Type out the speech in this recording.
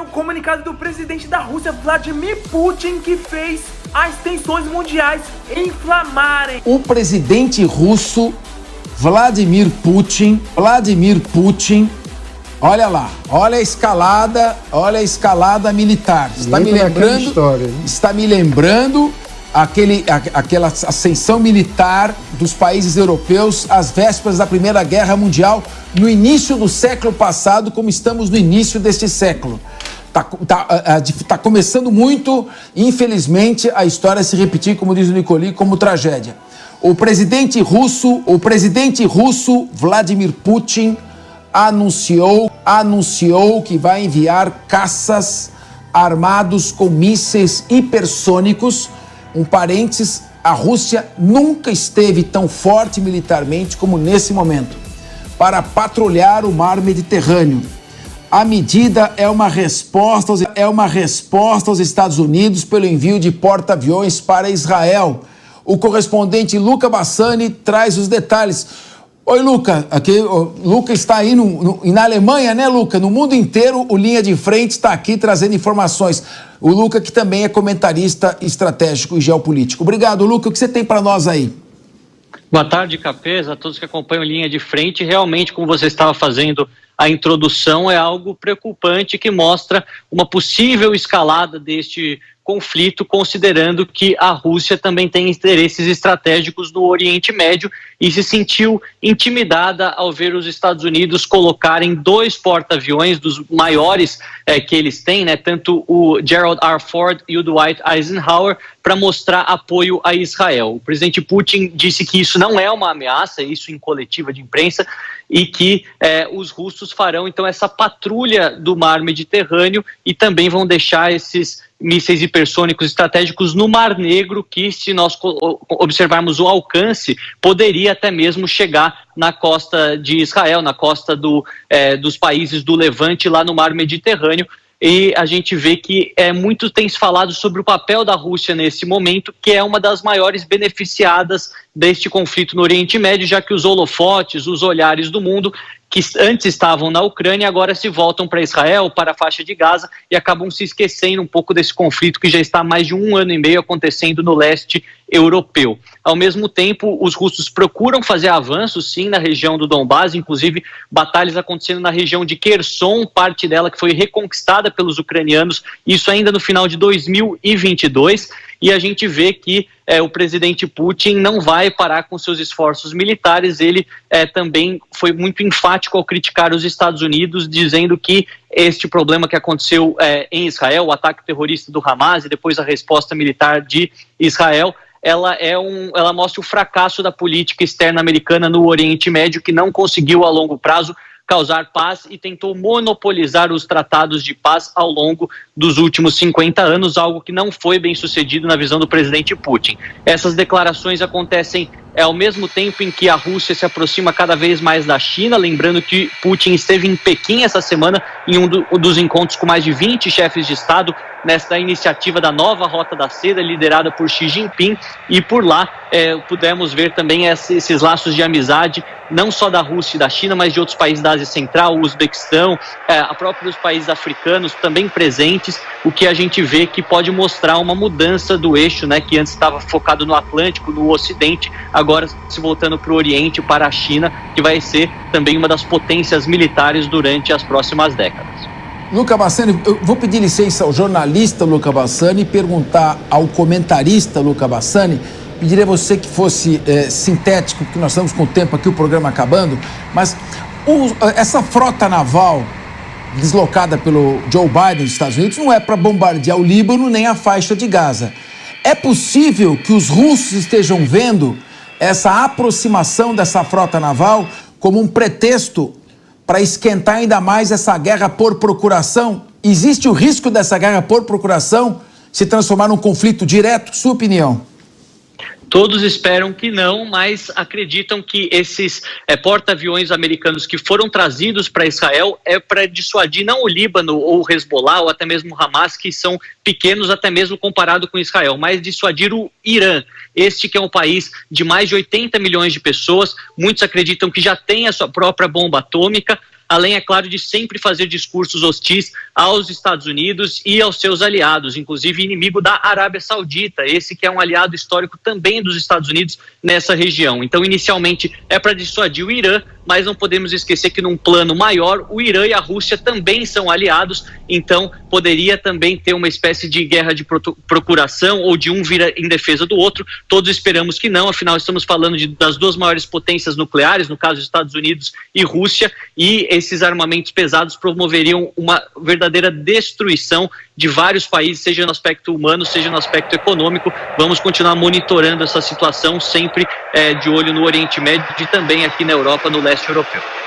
o comunicado do presidente da Rússia, Vladimir Putin, que fez as tensões mundiais inflamarem. O presidente russo, Vladimir Putin, olha lá, olha a escalada militar. Está me lembrando aquela ascensão militar dos países europeus às vésperas da Primeira Guerra Mundial, no início do século passado, como estamos no início deste século. Tá começando muito, infelizmente, a história se repetir, como diz o Nicoli, como tragédia. O presidente russo Vladimir Putin anunciou que vai enviar caças armados com mísseis hipersônicos. Um parênteses, a Rússia nunca esteve tão forte militarmente como nesse momento, para patrulhar o mar Mediterrâneo. A medida é uma resposta aos Estados Unidos pelo envio de porta-aviões para Israel. O correspondente Luca Bassani traz os detalhes. Oi, Luca. Luca está aí na Alemanha, né, Luca? No mundo inteiro, o Linha de Frente está aqui trazendo informações. O Luca, que também é comentarista estratégico e geopolítico. Obrigado, Luca. O que você tem para nós aí? Boa tarde, Capês, a todos que acompanham Linha de Frente. Realmente, como você estava fazendo a introdução, é algo preocupante que mostra uma possível escalada deste conflito, considerando que a Rússia também tem interesses estratégicos no Oriente Médio e se sentiu intimidada ao ver os Estados Unidos colocarem 2 porta-aviões dos maiores que eles têm, né, tanto o Gerald R. Ford e o Dwight Eisenhower, para mostrar apoio a Israel. O presidente Putin disse que isso não é uma ameaça, isso em coletiva de imprensa, e que os russos farão então essa patrulha do mar Mediterrâneo e também vão deixar esses mísseis hipersônicos estratégicos no Mar Negro, que, se nós observarmos o alcance, poderia até mesmo chegar na costa de Israel, na costa dos países do Levante, lá no Mar Mediterrâneo. E a gente vê que muito tem se falado sobre o papel da Rússia nesse momento, que é uma das maiores beneficiadas deste conflito no Oriente Médio, já que os holofotes, os olhares do mundo, que antes estavam na Ucrânia, agora se voltam para Israel, para a faixa de Gaza, e acabam se esquecendo um pouco desse conflito que já está há mais de 1 ano e meio acontecendo no leste europeu. Ao mesmo tempo, os russos procuram fazer avanços, sim, na região do Donbás, inclusive batalhas acontecendo na região de Kherson, parte dela que foi reconquistada pelos ucranianos, isso ainda no final de 2022, e a gente vê que o presidente Putin não vai parar com seus esforços militares. Ele também foi muito enfático ao criticar os Estados Unidos, dizendo que este problema que aconteceu em Israel, o ataque terrorista do Hamas e depois a resposta militar de Israel, ela mostra o fracasso da política externa americana no Oriente Médio, que não conseguiu a longo prazo causar paz e tentou monopolizar os tratados de paz ao longo dos últimos 50 anos, algo que não foi bem sucedido na visão do presidente Putin. Essas declarações acontecem ao mesmo tempo em que a Rússia se aproxima cada vez mais da China, lembrando que Putin esteve em Pequim essa semana em um dos encontros com mais de 20 chefes de Estado, nesta iniciativa da nova Rota da Seda, liderada por Xi Jinping, e por lá pudemos ver também esses laços de amizade, não só da Rússia e da China, mas de outros países da Ásia Central, o Uzbequistão, a próprios países africanos também presentes, o que a gente vê que pode mostrar uma mudança do eixo, né, que antes estava focado no Atlântico, no Ocidente, agora se voltando para o Oriente, para a China, que vai ser também uma das potências militares durante as próximas décadas. Luca Bassani, eu vou pedir licença ao jornalista Luca Bassani e perguntar ao comentarista Luca Bassani. Pediria a você que fosse sintético, porque nós estamos com o tempo aqui, o programa acabando, mas essa frota naval deslocada pelo Joe Biden dos Estados Unidos não é para bombardear o Líbano nem a faixa de Gaza. É possível que os russos estejam vendo essa aproximação dessa frota naval como um pretexto para esquentar ainda mais essa guerra por procuração? Existe o risco dessa guerra por procuração se transformar num conflito direto? Sua opinião? Todos esperam que não, mas acreditam que esses porta-aviões americanos que foram trazidos para Israel é para dissuadir não o Líbano ou o Hezbollah ou até mesmo o Hamas, que são pequenos até mesmo comparado com Israel, mas dissuadir o Irã. Este que é um país de mais de 80 milhões de pessoas, muitos acreditam que já tem a sua própria bomba atômica. além, é claro, de sempre fazer discursos hostis aos Estados Unidos e aos seus aliados, inclusive inimigo da Arábia Saudita, esse que é um aliado histórico também dos Estados Unidos nessa região. Então, inicialmente, é para dissuadir o Irã, mas não podemos esquecer que num plano maior, o Irã e a Rússia também são aliados, então poderia também ter uma espécie de guerra de procuração ou de um vir em defesa do outro. Todos esperamos que não, afinal estamos falando das duas maiores potências nucleares, no caso Estados Unidos e Rússia, e esses armamentos pesados promoveriam uma verdadeira destruição de vários países, seja no aspecto humano, seja no aspecto econômico. Vamos continuar monitorando essa situação, sempre de olho no Oriente Médio e também aqui na Europa, no leste europeu.